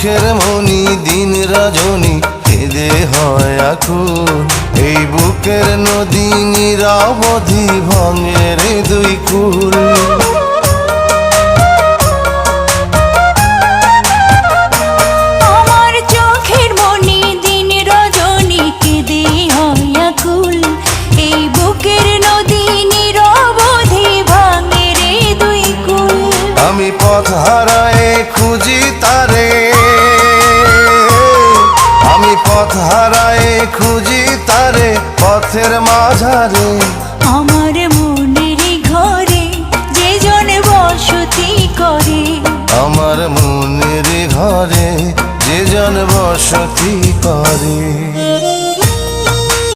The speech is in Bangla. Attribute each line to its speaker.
Speaker 1: চোখের মনি দিন রজনী কেঁদে হয় আকুল। এই বুকের নদী নিরবধি ভাঙে রে দুই কুল।
Speaker 2: আমার চোখের মনি দিন রজনী কেঁদে হয় আকুল। এই বুকের নদী নিরবধি ভাঙে রে দুই কুল।
Speaker 1: আমি পথ হারায়ে খুঁজি তারে, আমি পথ হারায়ে খুঁজি তারে পথের মাঝারে।
Speaker 2: আমার মনের ঘরে যে জন বসতি করে,
Speaker 1: আমার মনের ঘরে যে জন বসতি করে।